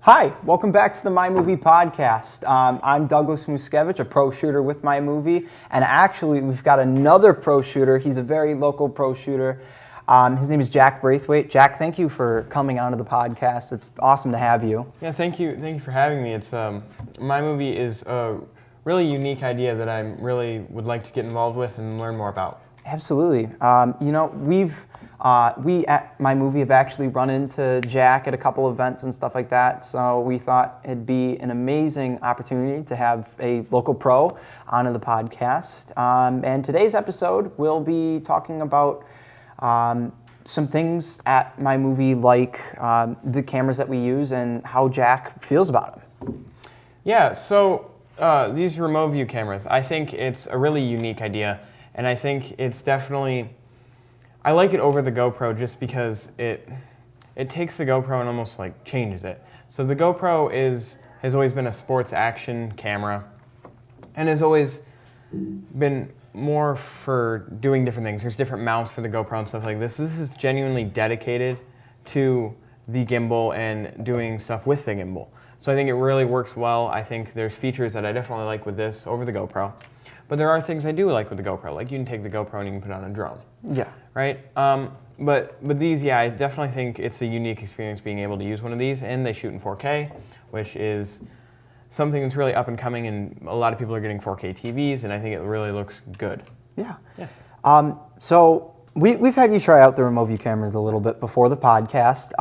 Hi, welcome back to the Mimuvi Podcast. I'm Douglas Muskevich, a pro shooter with Mimuvi, and actually we've got another pro shooter. He's a very local pro shooter. His name is Jack Braithwaite. Jack, thank you for coming onto the podcast. It's awesome to have you. Yeah, thank you for having me. It's Mimuvi is a really unique idea that I really would like to get involved with and learn more about. Absolutely. We at Mimuvi have actually run into Jack at a couple events and stuff like that, so we thought it'd be an amazing opportunity to have a local pro onto the podcast. And today's episode, we'll be talking about some things at Mimuvi, like the cameras that we use and how Jack feels about them. Yeah, so these Removu cameras, I think it's a really unique idea, and I think it's definitely, I like it over the GoPro just because it takes the GoPro and almost like changes it. So the GoPro has always been a sports action camera and has always been more for doing different things. There's different mounts for the GoPro and stuff like this. This is genuinely dedicated to the gimbal and doing stuff with the gimbal. So I think it really works well. I think there's features that I definitely like with this over the GoPro. But there are things I do like with the GoPro. Like you can take the GoPro and you can put it on a drone. Yeah. Right? But these, yeah, I definitely think it's a unique experience being able to use one of these, and they shoot in 4K, which is something that's really up and coming, and a lot of people are getting 4K TVs, and I think it really looks good. Yeah. So we've had you try out the Removu cameras a little bit before the podcast.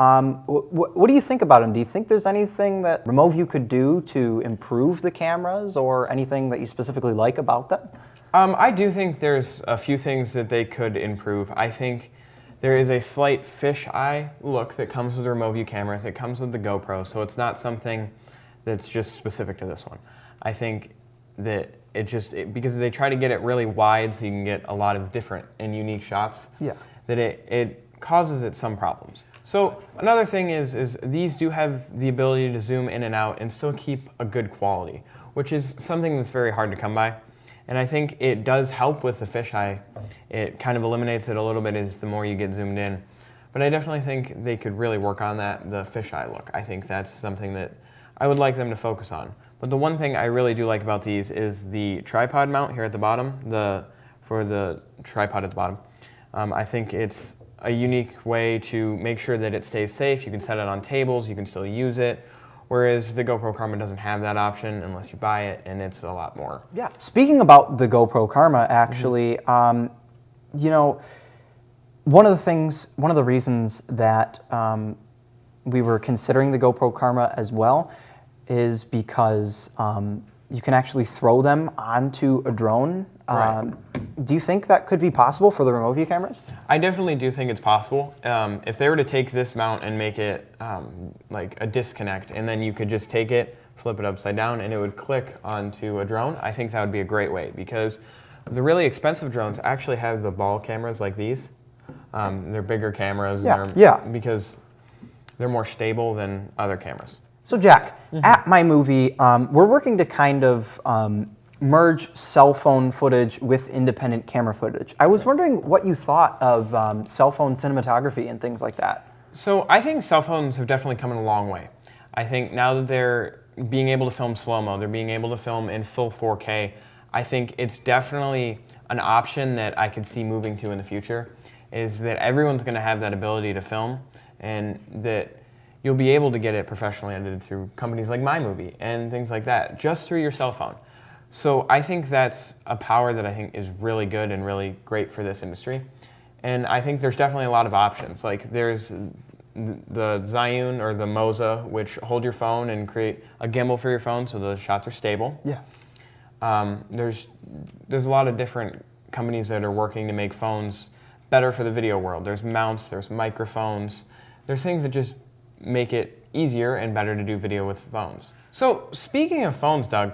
What do you think about them? Do you think there's anything that Removu could do to improve the cameras, or anything that you specifically like about them? I do think there's a few things that they could improve. I think there is a slight fisheye look that comes with the Removu cameras. It comes with the GoPro, so it's not something that's just specific to this one. I think that because they try to get it really wide so you can get a lot of different and unique shots, that it causes it some problems. So another thing is these do have the ability to zoom in and out and still keep a good quality, which is something that's very hard to come by. And I think it does help with the fisheye. It kind of eliminates it a little bit as the more you get zoomed in. But I definitely think they could really work on that, the fisheye look. I think that's something that I would like them to focus on. But the one thing I really do like about these is the tripod mount here at the bottom, for the tripod at the bottom. I think it's a unique way to make sure that it stays safe. You can set it on tables, you can still use it. Whereas the GoPro Karma doesn't have that option unless you buy it, and it's a lot more. Yeah. Speaking about the GoPro Karma, actually, one of the reasons that we were considering the GoPro Karma as well is because you can actually throw them onto a drone. Right. Do you think that could be possible for the Removu cameras? I definitely do think it's possible. If they were to take this mount and make it like a disconnect, and then you could just take it, flip it upside down, and it would click onto a drone, I think that would be a great way, because the really expensive drones actually have the ball cameras like these. They're bigger cameras, because they're more stable than other cameras. So Jack, at Mimuvi, we're working to kind of merge cell phone footage with independent camera footage. I was wondering what you thought of cell phone cinematography and things like that. So I think cell phones have definitely come a long way. I think now that they're being able to film slow-mo, they're being able to film in full 4K, I think it's definitely an option that I could see moving to in the future, is that everyone's going to have that ability to film, and that you'll be able to get it professionally edited through companies like Mimuvi and things like that, just through your cell phone. So I think that's a power that I think is really good and really great for this industry. And I think there's definitely a lot of options. Like there's the Zhiyun or the Moza, which hold your phone and create a gimbal for your phone so the shots are stable. Yeah. There's a lot of different companies that are working to make phones better for the video world. There's mounts, there's microphones, there's things that just make it easier and better to do video with phones. So speaking of phones, Doug,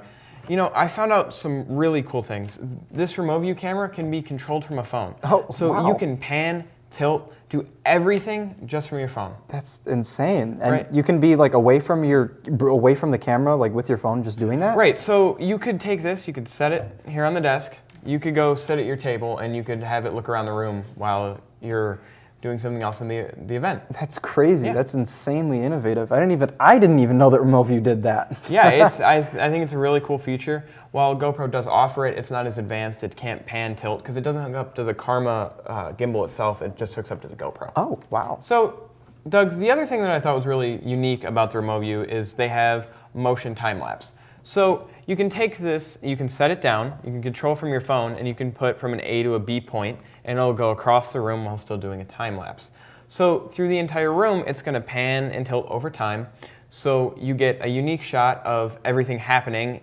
I found out some really cool things. This Removu camera can be controlled from a phone. Oh, so wow. You can pan, tilt, do everything just from your phone. That's insane. And right. You can be like away from the camera, like with your phone, just doing that? Right, so you could take this, you could set it here on the desk, you could go sit at your table, and you could have it look around the room while you're doing something else in the event. That's crazy. Yeah. That's insanely innovative. I didn't even know that Removu did that. Yeah, I think it's a really cool feature. While GoPro does offer it, it's not as advanced. It can't pan tilt because it doesn't hook up to the Karma gimbal itself. It just hooks up to the GoPro. Oh, wow. So, Doug, the other thing that I thought was really unique about the Removu is they have motion time lapse. So you can take this, you can set it down, you can control from your phone, and you can put from an A to a B point, and it'll go across the room while still doing a time lapse. So through the entire room, it's going to pan and tilt over time. So you get a unique shot of everything happening,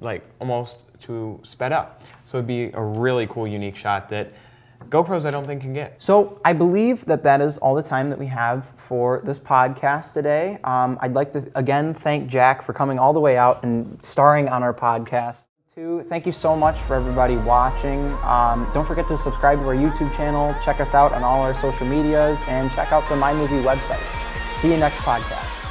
like almost to sped up. So it'd be a really cool, unique shot that GoPros I don't think can get. So I believe that is all the time that we have for this podcast today. I'd like to again thank Jack for coming all the way out and starring on our podcast. Thank you so much for everybody watching. Don't forget to subscribe to our YouTube channel, check us out on all our social medias, and check out the Mimuvi website. See you next podcast.